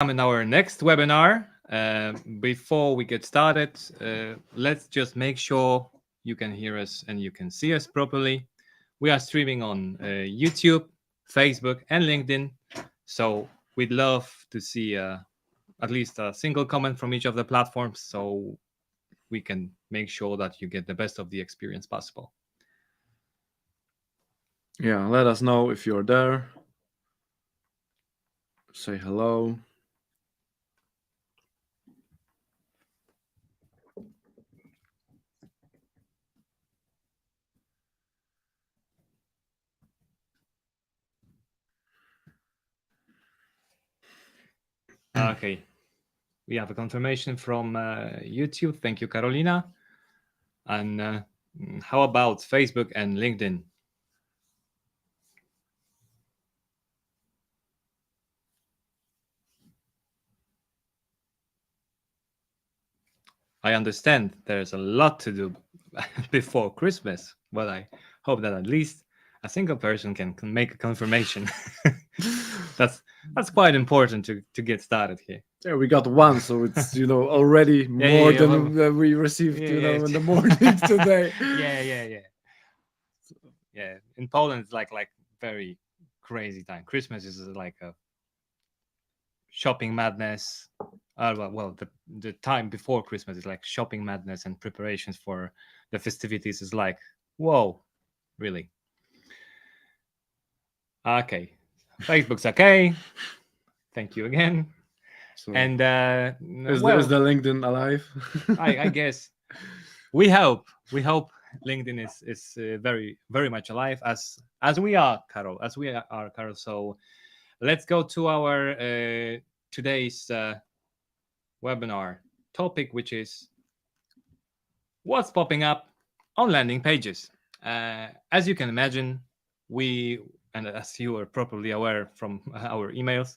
In our next webinar. Before we get started, let's just make sure you can hear us and you can see us properly. We are streaming on YouTube, Facebook, and LinkedIn. So we'd love to see at least a single comment from each of the platforms so we can make sure that you get the best of the experience possible. Yeah, let us know if you're there. Say hello. Okay. We have a confirmation from YouTube. Thank you, Carolina. And how about Facebook and LinkedIn? I understand there's a lot to do before Christmas, but I hope that at least a single person can make a confirmation. that's quite important to get started here. Yeah, we got one, so it's already more than we received in the morning today. Yeah. In Poland, it's like very crazy time. Christmas is like a shopping madness. The time before Christmas is like shopping madness, and preparations for the festivities is like, whoa, really? Okay, Facebook's okay. Thank you again. So, and is the LinkedIn alive? I guess we hope LinkedIn is very very much alive as we are, Carol, Carol. So let's go to our today's webinar topic, which is what's popping up on landing pages. As you can imagine, and as you are probably aware from our emails,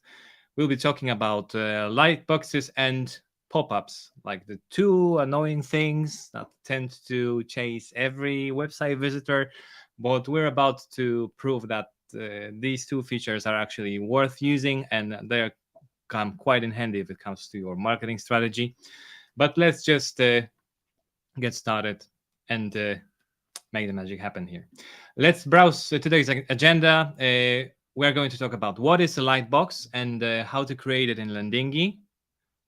we'll be talking about lightboxes and pop-ups, like the two annoying things that tend to chase every website visitor. But we're about to prove that these two features are actually worth using, and they come quite in handy if it comes to your marketing strategy. But let's just get started and make the magic happen here. Let's browse today's agenda. We're going to talk about what is a lightbox and how to create it in Landingi.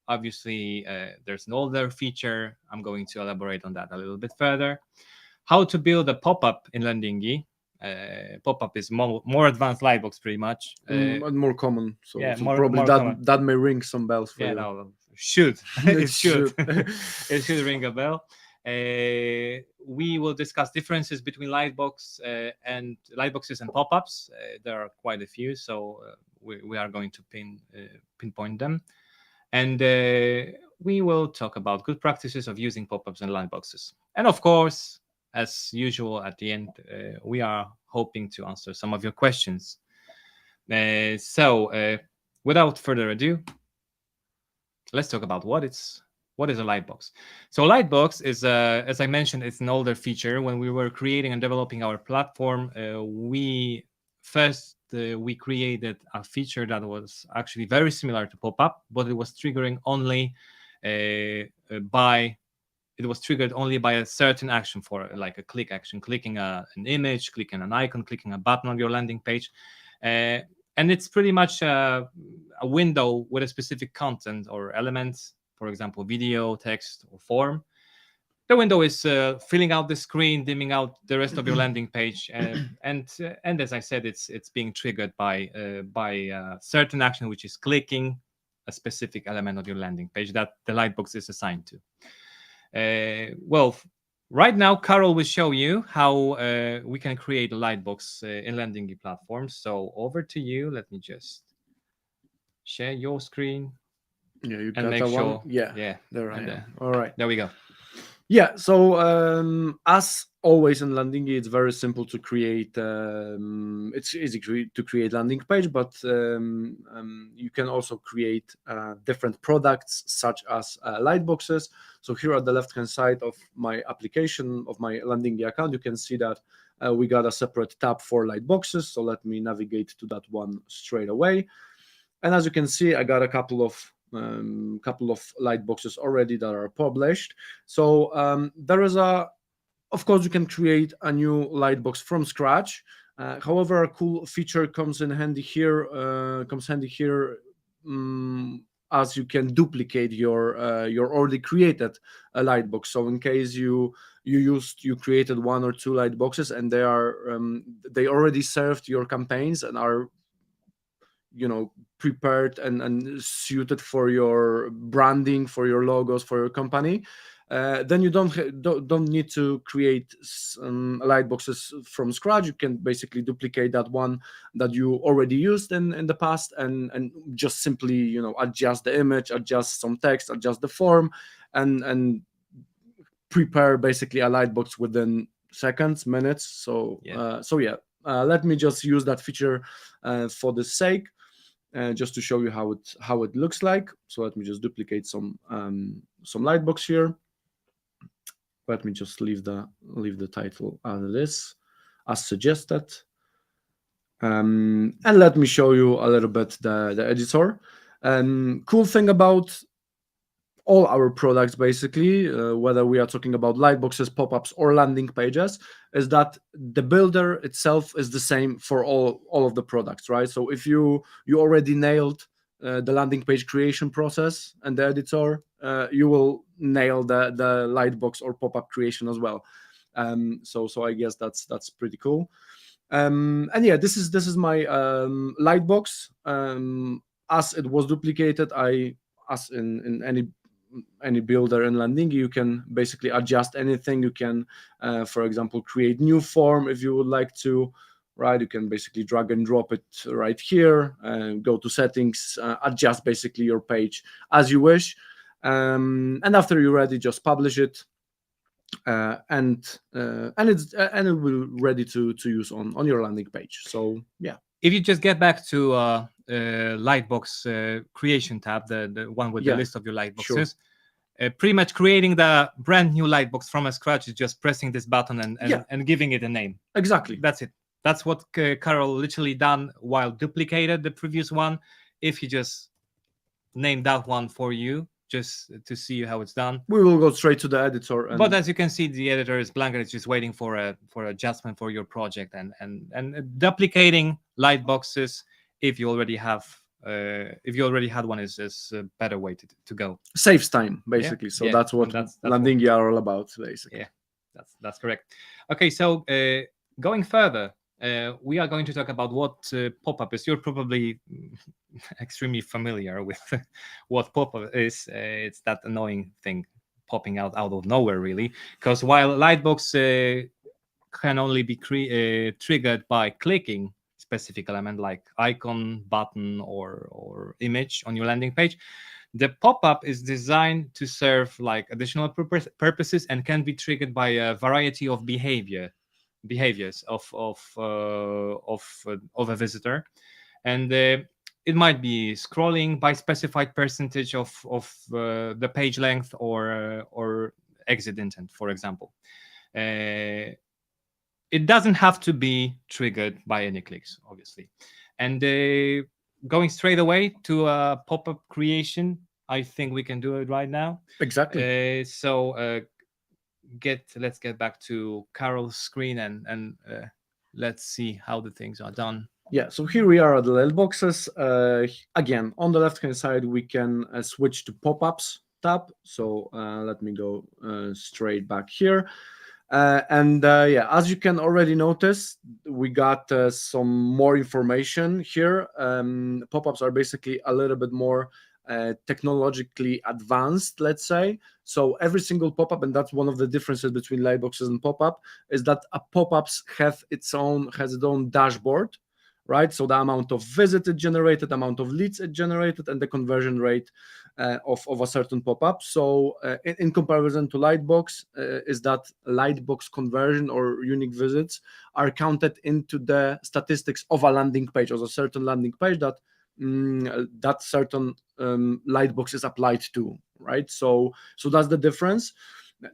Obviously, there's an older feature. I'm going to elaborate on that a little bit further. How to build a pop-up in Landingi. Pop-up is more advanced lightbox, pretty much. More common. So, yeah, so more, probably more that common. that may ring some bells for you. No, should. It should. It should ring a bell. We will discuss differences between lightboxes and pop-ups. There are quite a few, so we are going to pinpoint them, and we will talk about good practices of using pop-ups and lightboxes. And of course, as usual, at the end, we are hoping to answer some of your questions. So, without further ado, let's talk about what is a lightbox. So lightbox is, as I mentioned, it's an older feature. When we were creating and developing our platform, we created a feature that was actually very similar to pop-up, but it was triggering only by a certain action, for like a click action, clicking an image, clicking an icon, clicking a button on your landing page. And it's pretty much a window with a specific content or elements, for example, video, text, or form. The window is filling out the screen, dimming out the rest of your landing page, and as I said, it's being triggered by a certain action, which is clicking a specific element of your landing page that the lightbox is assigned to. Right now, Carol will show you how we can create a lightbox in Landingi platforms. So over to you. Let me just share your screen. Yeah, you and got make that sure. one. Yeah, there I am. All right. There we go. Yeah, so as always in Landingi, it's very simple to create. It's easy to create landing page, but you can also create different products such as lightboxes. So here at the left-hand side of my application of my Landingi account, you can see that we got a separate tab for lightboxes. So let me navigate to that one straight away. And as you can see, I got a couple of Lightboxes already that are published. So there is of course, you can create a new Lightbox from scratch. However, a cool feature comes handy here. As you can duplicate your already created Lightbox. So in case you created one or two Lightboxes and they already served your campaigns and are prepared and suited for your branding, for your logos, for your company, then you don't need to create Lightboxes from scratch. You can basically duplicate that one that you already used in the past, and just simply adjust the image, adjust some text, adjust the form, and prepare basically a Lightbox within seconds, minutes. So let me just use that feature for the sake. Just to show you how it looks like. So let me just duplicate some Lightbox here. Let me just leave the title as it is, as suggested. And let me show you a little bit the editor. Cool thing about all our products, basically, whether we are talking about Lightboxes, pop-ups, or landing pages, is that the builder itself is the same for all of the products, right? So if you already nailed the landing page creation process and the editor, you will nail the Lightbox or pop-up creation as well. So I guess that's pretty cool. And yeah, this is my Lightbox. As it was duplicated, as in any builder in Landingi, you can basically adjust anything. You can, for example, create new form if you would like to, right? You can basically drag and drop it right here, go to settings, adjust basically your page as you wish. And after you're ready, just publish it. And it will ready to use on your landing page. So yeah. If you just get back to Lightbox creation tab, the one with the list of your Lightboxes, pretty much creating the brand new Lightbox from scratch is just pressing this button and giving it a name. Exactly. That's it. That's what Karol literally done while duplicated the previous one. If he just named that one for you, just to see how it's done, we will go straight to the editor. But as you can see, the editor is blank and it's just waiting for adjustment for your project, and duplicating Lightboxes if you already had one is a better way to go. Saves time, basically. So that's what Landingi are all about, basically. Yeah, that's correct. Okay, so going further, we are going to talk about what pop-up is. You're probably extremely familiar with what pop-up is. It's that annoying thing popping out of nowhere, really. Because while Lightbox can only be triggered by clicking specific element like icon, button, or image on your landing page, the pop-up is designed to serve like additional purposes and can be triggered by a variety of behaviors of a visitor, and it might be scrolling by specified percentage of the page length or exit intent, for example. It doesn't have to be triggered by any clicks, obviously. And going straight away to a pop-up creation, I think we can do it right now. Exactly. Let's get back to Karol's screen and let's see how the things are done. Yeah, so here we are at the Lightboxes. Again, on the left-hand side, we can switch to pop-ups tab. So let me go straight back here. As you can already notice, we got some more information here. Pop-ups are basically a little bit more technologically advanced, let's say. So every single pop-up, and that's one of the differences between Lightboxes and pop-up, is that a pop-ups has its own dashboard, right? So the amount of visits it generated, amount of leads it generated, and the conversion rate of a certain pop-up. So in comparison to Lightbox, is that Lightbox conversion or unique visits are counted into the statistics of a landing page, or a certain landing page that certain Lightbox is applied to, right? So that's the difference.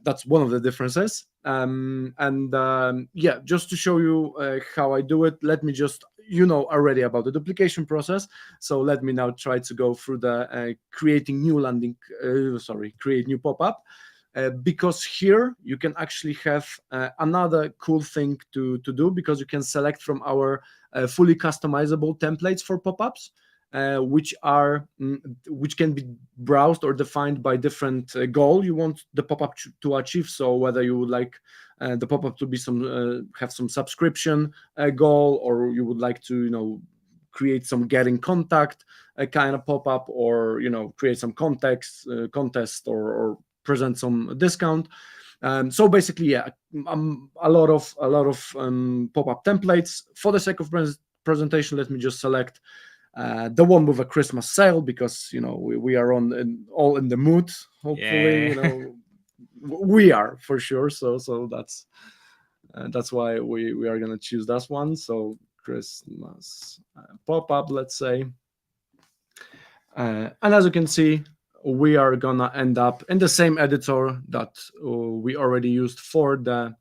That's one of the differences. Yeah, just to show you how I do it, let me just, you know already about the duplication process, so let me now try to go through the creating new create new pop-up. Because here you can actually have another cool thing to do, because you can select from our fully customizable templates for pop-ups, which can be browsed or defined by different goal you want the pop-up to achieve. So whether you would like the pop-up to be have some subscription goal, or you would like to create some getting contact kind of pop-up, or create some contest, or present some discount. So basically, yeah, a lot of pop-up templates. For the sake of presentation, let me just select the one with a Christmas sale, because we are all in the mood. Hopefully, Yeah. we are for sure. So that's why we are gonna choose that one. So Christmas pop-up, let's say, and as you can see, we are gonna end up in the same editor that we already used for the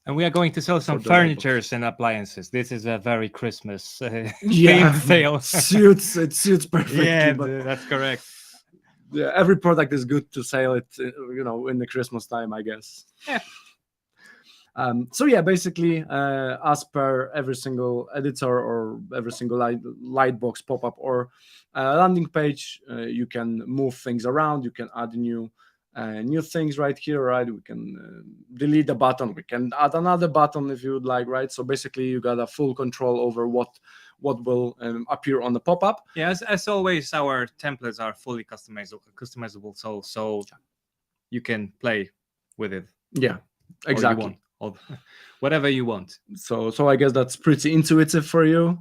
And we are going to sell some the Lightbox. furnitures and appliances. This is a very Christmas Yeah, themed sale. it suits perfectly. Yeah, but that's correct. yeah, every product is good to sell it, in the Christmas time, I guess. Yeah. So yeah, basically, as per every single editor or every single Lightbox pop-up or landing page, you can move things around. You can add new things right here, right? We can delete a button. We can add another button if you would like, right? So basically, you got a full control over what will appear on the pop-up. Yeah, as always, our templates are fully customizable, so you can play with it. Yeah, or exactly. you want, or whatever you want. So I guess that's pretty intuitive for you.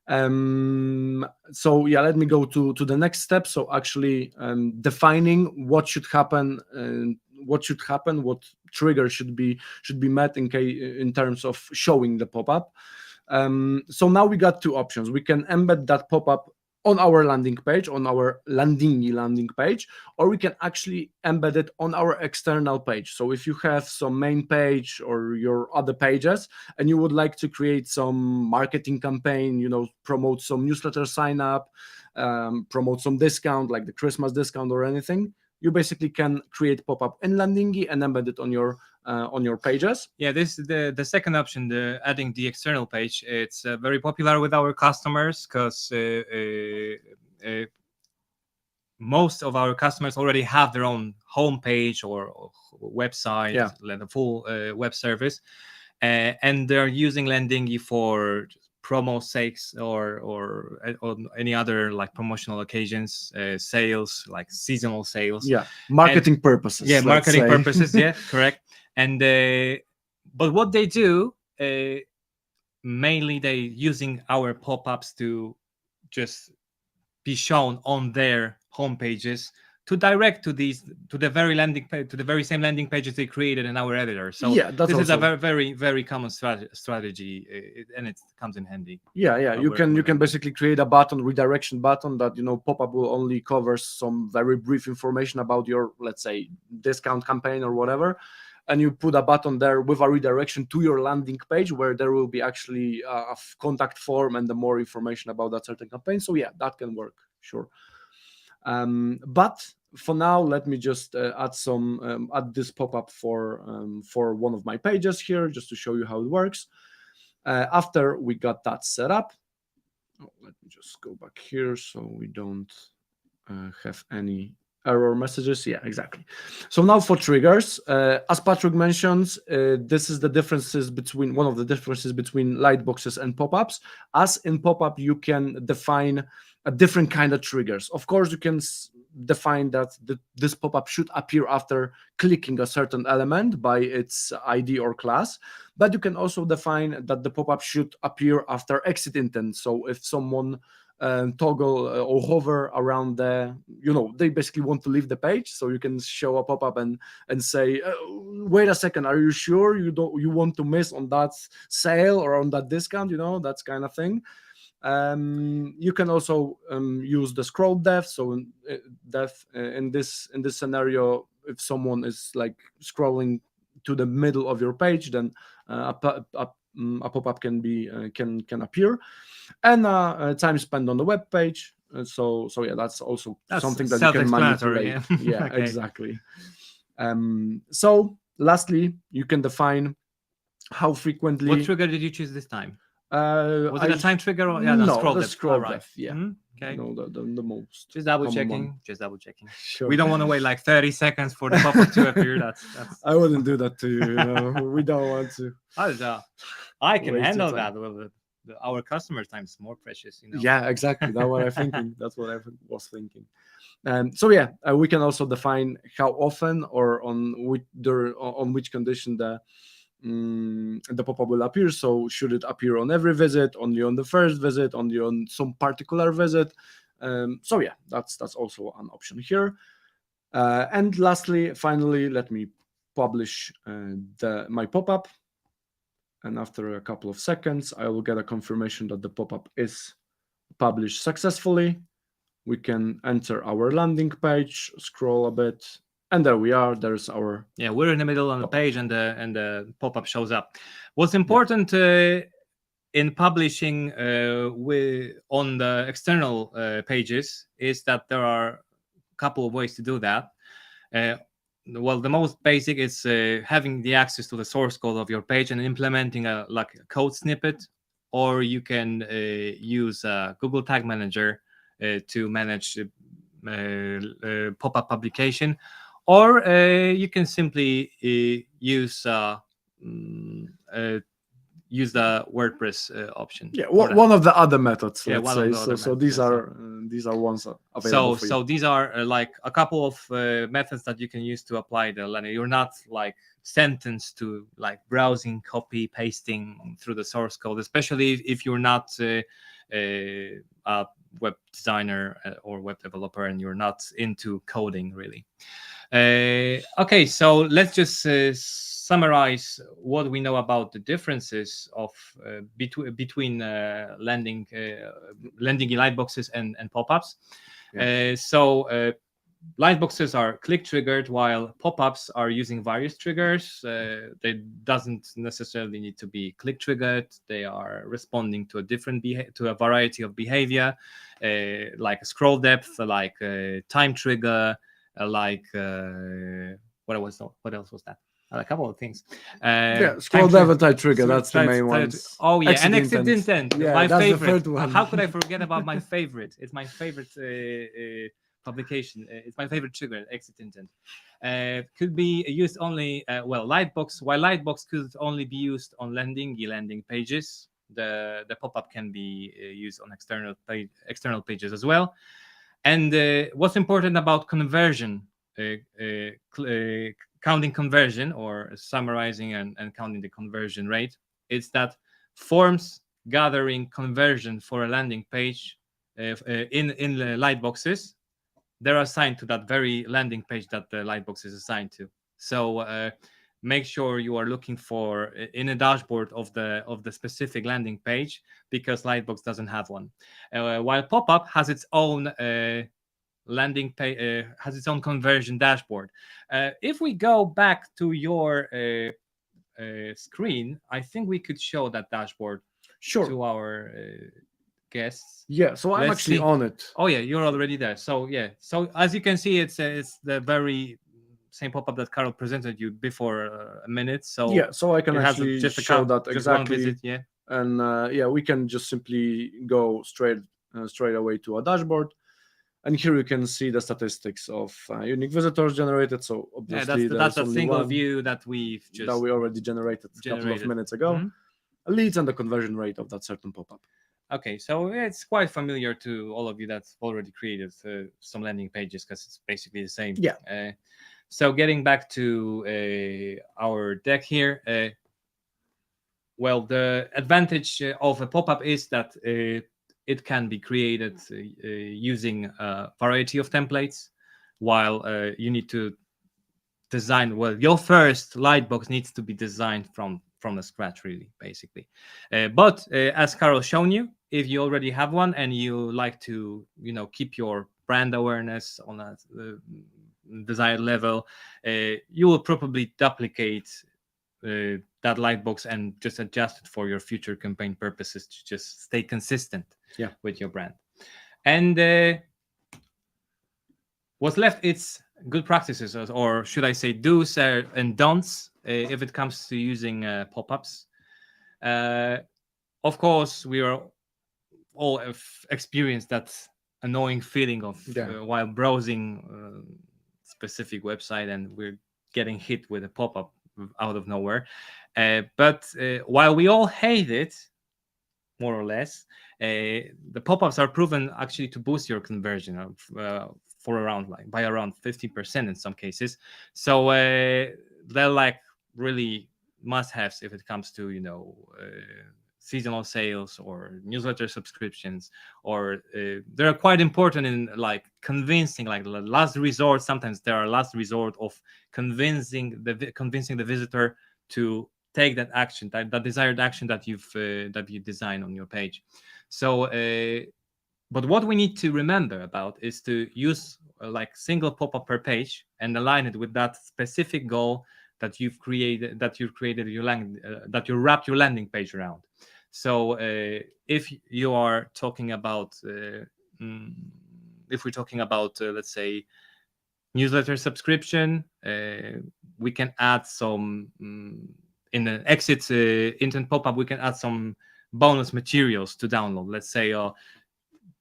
So yeah, let me go to the next step. So actually defining what should happen, what trigger should be met in terms of showing the pop-up. So now we got two options. We can embed that pop-up on our landing page, on our Landingi landing page, or we can actually embed it on our external page. So if you have some main page or your other pages, and you would like to create some marketing campaign, promote some newsletter sign up, promote some discount like the Christmas discount or anything, you basically can create pop-up in Landingi and embed it on your pages. Yeah, this is the second option, the adding the external page. It's very popular with our customers, because most of our customers already have their own homepage or website, Yeah. the full web service, and they're using Landingi for promo sakes or any other like promotional occasions, sales, like seasonal sales. Yeah, marketing purposes. Yeah, let's marketing say. purposes. Yeah, correct. And but what they do, mainly they using our pop-ups to just be shown on their homepages, to direct to the very landing page, to the very same landing pages they created in our editor. So Yeah, that's this is a also- very, very, very common strategy, and it comes in handy. Yeah, you can basically create a button, redirection button, that pop-up will only cover some very brief information about your, let's say, discount campaign or whatever, and you put a button there with a redirection to your landing page, where there will be actually a contact form and the more information about that certain campaign. So yeah, that can work, sure. But for now, let me just add this pop-up for one of my pages here, just to show you how it works. After we got that set up, let me just go back here so we don't have any error messages. Yeah, exactly. So now for triggers, as Patrick mentions, this is one of the differences between Lightboxes and pop-ups. As in pop-up, you can define a different kind of triggers. Of course, you can define that this pop-up should appear after clicking a certain element by its ID or class, but you can also define that the pop-up should appear after exit intent. So if someone toggle or hover around they basically want to leave the page, so you can show a pop-up and say, wait a second, are you sure you want to miss on that sale or on that discount, that kind of thing. You can also use the scroll depth. So in this scenario, if someone is like scrolling to the middle of your page, then a pop-up can appear, and time spent on the web page. So yeah, that's also That's something that you can self-explanatory. manipulate. Yeah. Yeah, Okay. exactly. So lastly, you can define how What frequently. trigger did you choose this time? Was it a I time trigger or yeah, no, No, scroll the depth? All scroll right. depth. Yeah, Okay. no, the most Just double common checking. one. Just double checking. Sure. We don't want to wait like 30 seconds for the pop-up to appear. That's. I wouldn't do that to you. You know, we don't want to. I can Waste your handle time. that. Well, our customer time is more precious, you know. Yeah, exactly. That's what I'm thinking. That's what I was thinking. So yeah, we can also define how often or on which condition the pop-up will appear. So should it appear on every visit, only on the first visit, only on some particular visit? So yeah, that's also an option here. And lastly, finally, let me publish my pop-up. And after a couple of seconds, I will get a confirmation that the pop-up is published successfully. We can enter our landing page, scroll a bit, and there we are. There's our Yeah, we're in the middle on the pop-up. page, and the pop-up shows up. What's important in publishing on the external pages is that there are a couple of ways to do that. Well, the most basic is having the access to the source code of your page and implementing a code snippet, or you can use Google Tag Manager to manage pop-up publication, or you can simply use use the WordPress option. Yeah, one of the other methods. Yeah, Let's one of say. the other So methods, these are ones available for you. So these are like a couple of methods that you can use to apply the landing. You're not like sentenced to like browsing, copy, pasting through the source code, especially if you're not a web designer or web developer and you're not into coding really. Okay, so let's just summarize what we know about the differences of between Landingi Lightboxes and pop-ups. Yeah. Lightboxes are click triggered, while pop-ups are using various triggers. They doesn't necessarily need to be click triggered. They are responding to a variety of behavior, like a scroll depth, like a time trigger, like what else was that? A couple of things. Yeah, scroll depth and time trigger. That's the main ones. Oh yeah, and Exit exit intent. Yeah, my that's favorite. the third one. How could I forget about my favorite? It's my favorite publication. It's my favorite trigger, exit intent. Could be used only while Lightbox could only be used on Landingi landing pages. The pop-up can be used on external pages as well. And what's important about conversion, counting conversion or summarizing and counting the conversion rate, is that forms gathering conversion for a landing page in the Lightboxes, they're assigned to that very landing page that the Lightbox is assigned to. So make sure you are looking for in a dashboard of the specific landing page, because Lightbox doesn't have one. While pop-up has its own landing page, has its own conversion dashboard. If we go back to your screen, I think we could show that dashboard to our guests. Yeah, so I'm actually on it. Oh yeah, you're already there. So yeah, so as you can see, it's the very same pop-up that Carol presented you before a minute. So yeah, so I can actually just show that exactly. Visit, yeah, and yeah, we can just simply go straight away to a dashboard, and here you can see the statistics of unique visitors generated. So obviously that's a single view that we already generated a couple of minutes ago. Mm-hmm. Leads and the conversion rate of that certain pop-up. Okay, so it's quite familiar to all of you that's already created some landing pages, because it's basically the same. Yeah. So getting back to our deck here, well, the advantage of a pop-up is that it can be created using a variety of templates, while you need to design, well, your first Lightbox needs to be designed from the scratch, really, basically. But as Carol shown you, if you already have one and you like to, keep your brand awareness on a desired level, you will probably duplicate that lightbox and just adjust it for your future campaign purposes to just stay consistent with your brand. And what's left, it's good practices, or should I say do's and don'ts if it comes to using pop-ups. Of course, we are all have experienced that annoying feeling of while browsing specific website and we're getting hit with a pop-up out of nowhere. But while we all hate it, more or less, the pop-ups are proven actually to boost your conversion for around by around 50% in some cases. So they're like really must-haves if it comes to seasonal sales or newsletter subscriptions, or they're quite important in like convincing, like the last resort. Sometimes there are last resort of convincing the visitor to take that action, that desired action that you design on your page. So but what we need to remember about is to use like single pop-up per page and align it with that specific goal that you've created, that you wrapped your landing page around. So if you are talking about if we're talking about let's say newsletter subscription, we can add some in the exit intent pop-up, we can add some bonus materials to download. Let's say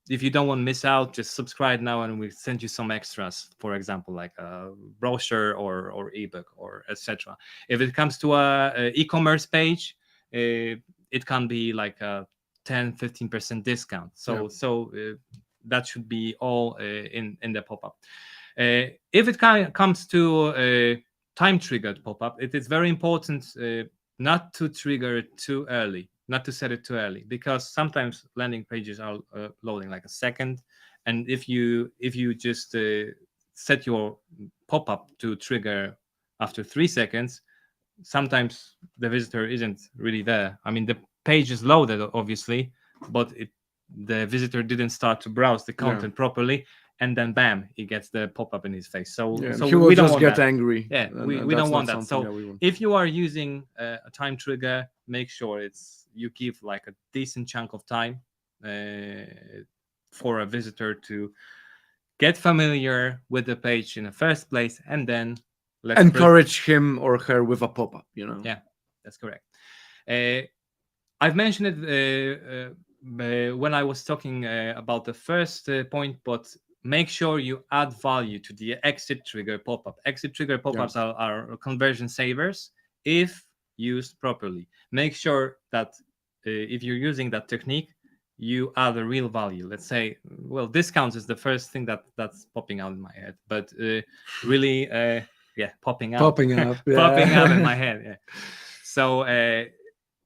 if you don't want to miss out, just subscribe now and we send you some extras, for example, like a brochure or ebook or etc. If it comes to a e-commerce page, it can be like a 10-15% discount. So that should be all in the pop-up. If it comes to time triggered pop-up, it is very important not to trigger it too early, not to set it too early, because sometimes landing pages are loading like a second, and if you just set your pop-up to trigger after 3 seconds, sometimes the visitor isn't really there. I mean, the page is loaded obviously, but the visitor didn't start to browse the content properly, and then bam, he gets the pop-up in his face. So he will we don't just want get that. angry. We don't want that. So if you are using a time trigger, make sure you give like a decent chunk of time for a visitor to get familiar with the page in the first place, and then encourage him or her with a pop-up. Yeah, that's correct. I've mentioned it when I was talking about the first point, but make sure you add value to the exit trigger pop-up. Exit trigger pop-ups are conversion savers if used properly. Make sure that if you're using that technique, you add a real value. Let's say, well, discounts is the first thing that's popping out in my head, but really, popping out in my head. Yeah. So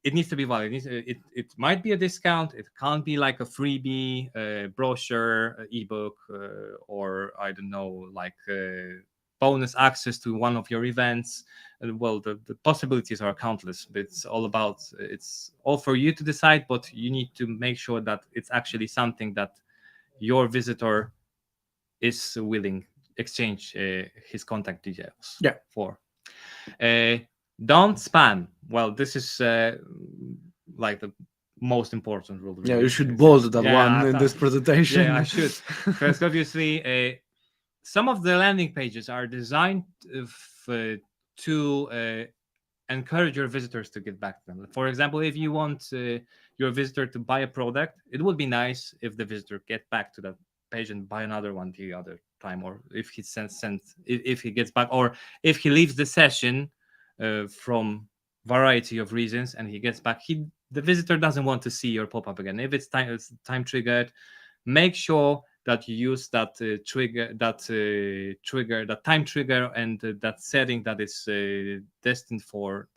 it needs to be valid. It might be a discount. It can't be like a freebie, brochure, ebook, or I don't know, like bonus access to one of your events. Well, the possibilities are countless. It's all for you to decide, but you need to make sure that it's actually something that your visitor is willing exchange his contact details for. Don't spam. Well, this is like the most important rule. Yeah, you should bold that one in this presentation. Yeah, I should. First, obviously, some of the landing pages are designed to encourage your visitors to get back to them. For example, if you want your visitor to buy a product, it would be nice if the visitor get back to that page and buy another one the other time, or if he if he gets back, or if he leaves the session from variety of reasons and he gets back, the visitor doesn't want to see your pop-up again. If it's time triggered, make sure that you use that time trigger and that setting that is destined for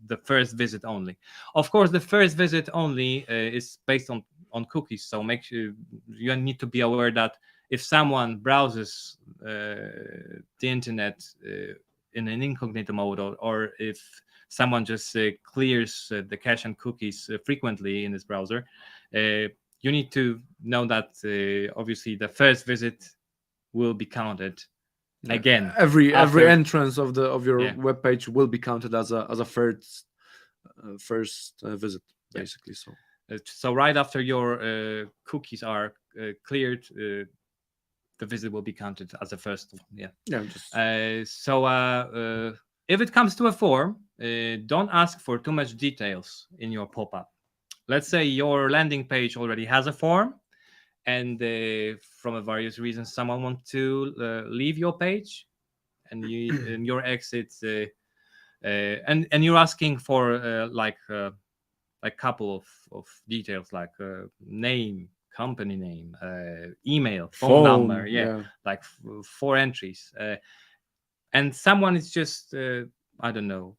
the first visit only. Of course, the first visit only is based on cookies, so make sure you need to be aware that if someone browses the internet in an incognito mode, or if someone just clears the cache and cookies frequently in his browser, you need to know that obviously the first visit will be counted Yeah. Again, every after- entrance of your Yeah. web page will be counted as a first visit, Yeah. basically. So right after your cookies are cleared, the visit will be counted as the first one. Yeah. Yeah, just If it comes to a form, don't ask for too much details in your pop-up. Let's say your landing page already has a form, and from a various reasons, someone wants to leave your page, and you in your exit, and you're asking for like a couple of details like name, company name, email, phone number, yeah. like 4 entries, and someone is just I don't know,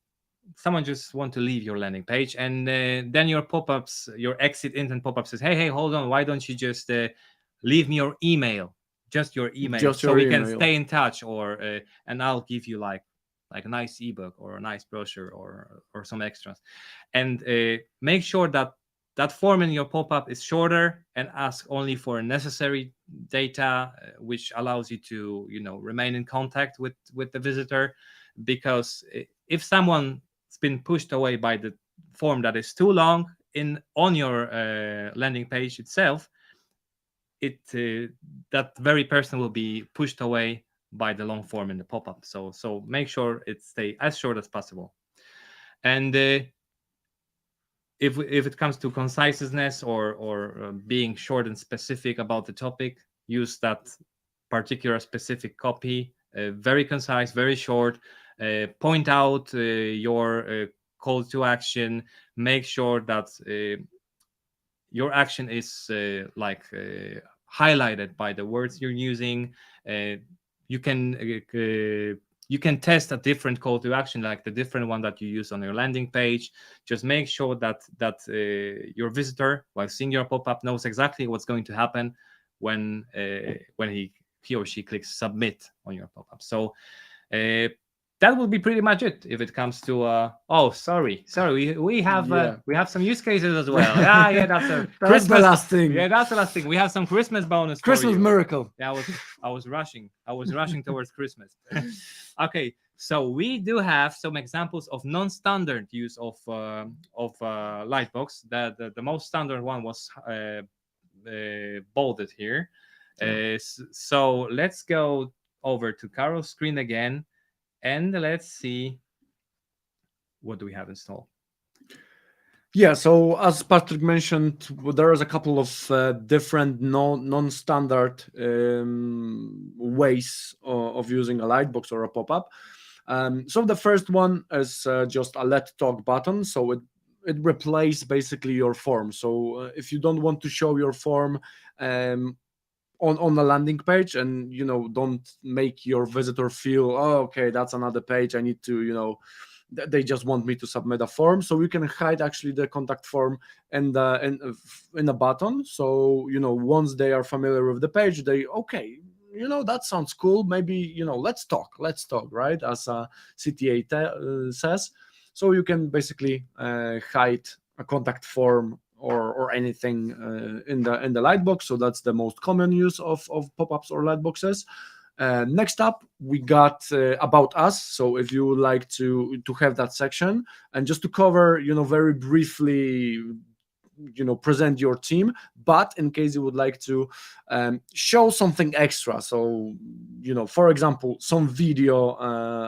someone just want to leave your landing page, and then your pop-ups, your exit intent pop-up says, hey, hold on, why don't you just leave me your email, just your email, Just so your we can email. stay in touch, or and I'll give you like a nice ebook or a nice brochure or some extras, and make sure that that form in your pop-up is shorter and ask only for necessary data, which allows you to remain in contact with the visitor, because if someone's been pushed away by the form that is too long on your landing page itself, that very person will be pushed away by the long form in the pop-up. So make sure it stay as short as possible. And if it comes to conciseness or being short and specific about the topic, use that particular specific copy, very concise, very short. Point out your call to action. Make sure that your action is highlighted by the words you're using. You can you can test a different call to action, like the different one that you use on your landing page. Just make sure that your visitor, while seeing your pop-up, knows exactly what's going to happen when he or she clicks submit on your pop-up. So that will be pretty much it if it comes to sorry, we have we have some use cases as well. Yeah, that's a That's Christmas the last thing. Yeah, that's the last thing. We have some Christmas bonus for Christmas you. miracle. Yeah, I was rushing towards Christmas. Okay, so we do have some examples of non-standard use of Lightbox. The most standard one was bolded here. So let's go over to Carol's screen again, and let's see what do we have installed. Yeah, so as Patrick mentioned, there is a couple of different non-standard ways of using a lightbox or a pop-up. So the first one is just a let talk button. So it replaces basically your form. So if you don't want to show your form on the landing page, and don't make your visitor feel, oh, okay, that's another page, I need to they just want me to submit a form, so we can hide actually the contact form in a button. So once they are familiar with the page, they that sounds cool, maybe let's talk, right, as a CTA says. So you can basically hide a contact form or anything in the lightbox. So that's the most common use of pop-ups or lightboxes. Next up, we got about us. So if you would like to have that section, and just to cover very briefly present your team, but in case you would like to show something extra, so for example, some video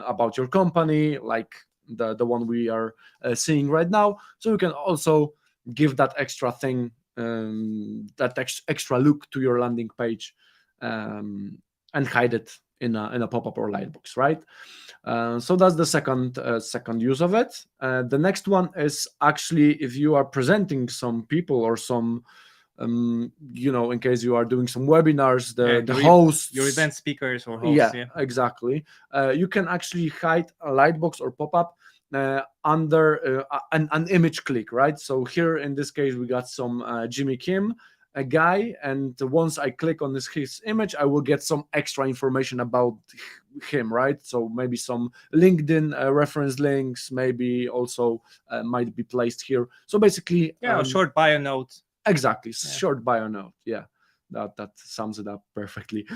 about your company, like the one we are seeing right now, so you can also give that extra thing, that extra look to your landing page, and hide it in a pop-up or lightbox, right? So that's the second use of it. The next one is actually if you are presenting some people or some in case you are doing some webinars, the hosts, your event speakers or hosts. yeah. Exactly. You can actually hide a lightbox or pop-up under an image click, right? So here in this case we got some Jimmy Kim, a guy, and once I click on his image, I will get some extra information about him, right? So maybe some LinkedIn reference links, maybe also might be placed here. So basically, A short bio note. Exactly, short bio note. Yeah. That sums it up perfectly.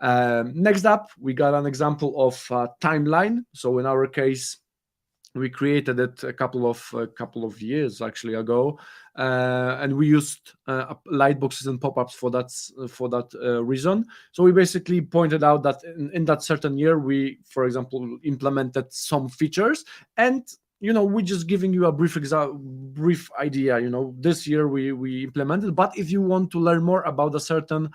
Next up, we got an example of timeline. So in our case, we created it a couple of years actually ago, and we used lightboxes and pop-ups for that reason. So we basically pointed out that in that certain year, we, for example, implemented some features, and we're just giving you a brief idea. This year we implemented, but if you want to learn more about a certain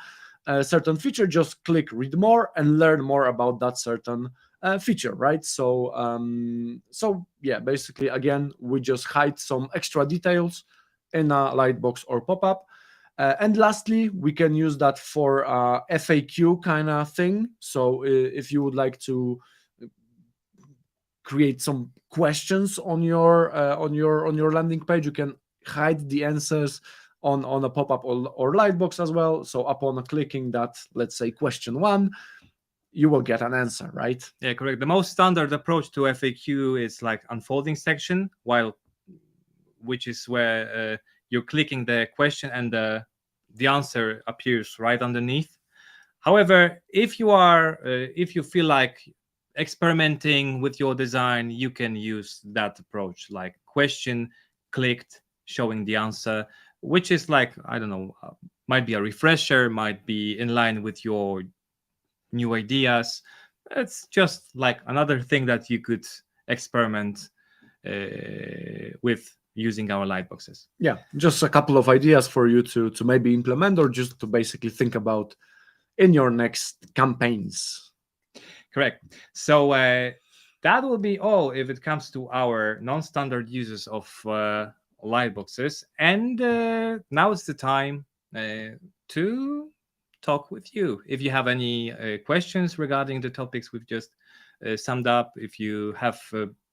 feature, just click read more and learn more about that certain feature, right? So yeah, basically, again, we just hide some extra details in a lightbox or pop-up. And lastly, we can use that for FAQ kind of thing. So if you would like to create some questions on your landing page, you can hide the answers on a pop-up or lightbox as well. So upon clicking that, let's say question 1, you will get an answer, right? Yeah, correct. The most standard approach to FAQ is like unfolding section, which is where you're clicking the question and the answer appears right underneath. However, if you feel like experimenting with your design, you can use that approach, like question clicked, showing the answer, which is like, I don't know, might be a refresher, might be in line with your new ideas. It's just like another thing that you could experiment with using our lightboxes. Yeah, just a couple of ideas for you to maybe implement, or just to basically think about in your next campaigns. Correct. So that will be all if it comes to our non-standard uses of lightboxes. And now is the time to talk with you. If you have any questions regarding the topics we've just summed up, if you have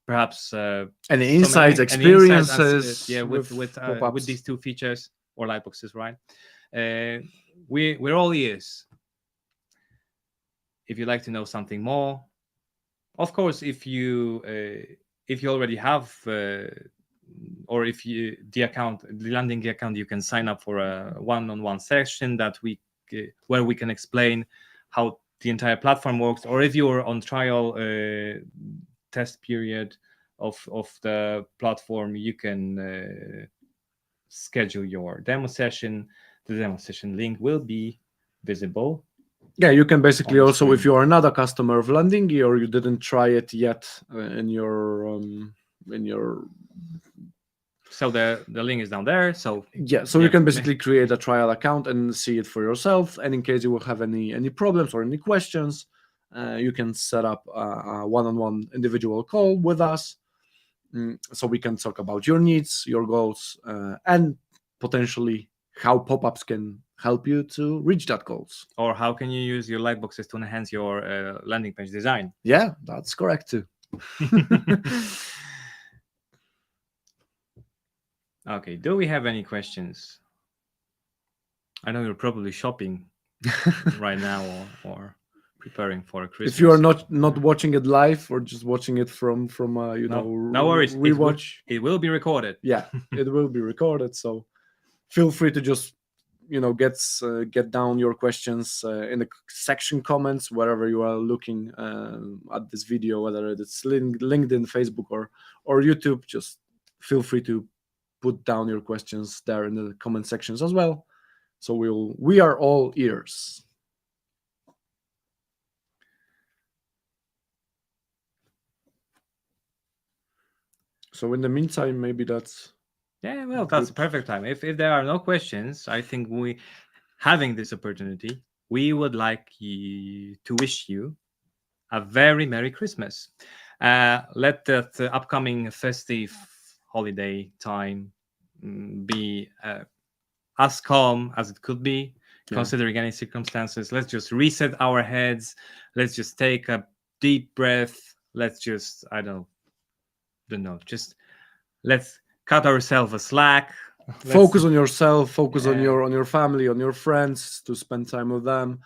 perhaps any insights, experiences, with these two features or lightboxes, right? We're all ears. If you'd like to know something more, of course, if you already have or if you the Landingi account, you can sign up for a one-on-one session where we can explain how the entire platform works. Or if you're on trial test period of the platform, you can schedule your demo session. The demo session link will be visible. Yeah, you can basically also, if you are not a customer of Landingi or you didn't try it yet in your so the link is down there. So yeah, so you can basically create a trial account and see it for yourself. And in case you will have any problems or any questions, you can set up a one-on-one individual call with us, so we can talk about your needs, your goals, and potentially how pop-ups can help you to reach that goals. Or how can you use your lightboxes to enhance your landing page design? Yeah, that's correct too. Okay, do we have any questions? I know you're probably shopping right now or preparing for Christmas. If you are not watching it live or just watching it from no worries, rewatch, it will be recorded. Yeah, it will be recorded. So feel free to just get down your questions in the section comments wherever you are looking at this video, whether it's LinkedIn, Facebook, or YouTube. Just feel free to put down your questions there in the comment sections as well. So we are all ears. So in the meantime, maybe that's the perfect time. If there are no questions, I think having this opportunity, we would like to wish you a very Merry Christmas. Let that upcoming festive holiday time be as calm as it could be, considering any circumstances. Let's just reset our heads. Let's just take a deep breath. Let's just, I don't know, just let's cut ourselves a slack. Focus on yourself, focus on your family, on your friends, to spend time with them.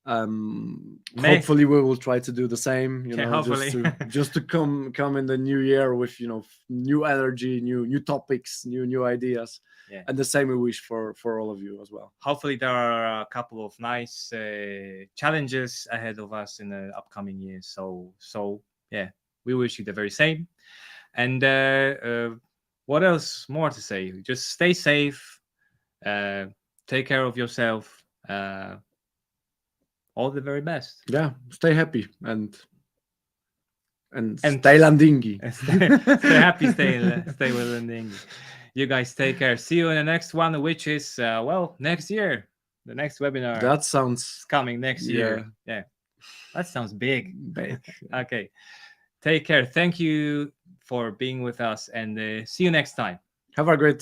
May- Hopefully we will try to do the same, Yeah, hopefully. just to come in the new year with new energy, new topics, new ideas. Yeah. And the same we wish for all of you as well. Hopefully there are a couple of nice challenges ahead of us in the upcoming years. So yeah, we wish you the very same. And what else more to say? Just stay safe, take care of yourself. All the very best. Yeah, stay happy and And- stay Landingi. Stay happy, stay with Landingi. You guys take care. See you in the next one, which is next year. The next webinar That is sounds coming next year. Yeah, that sounds big. Okay, take care. Thank you for being with us, and see you next time. Have a great time.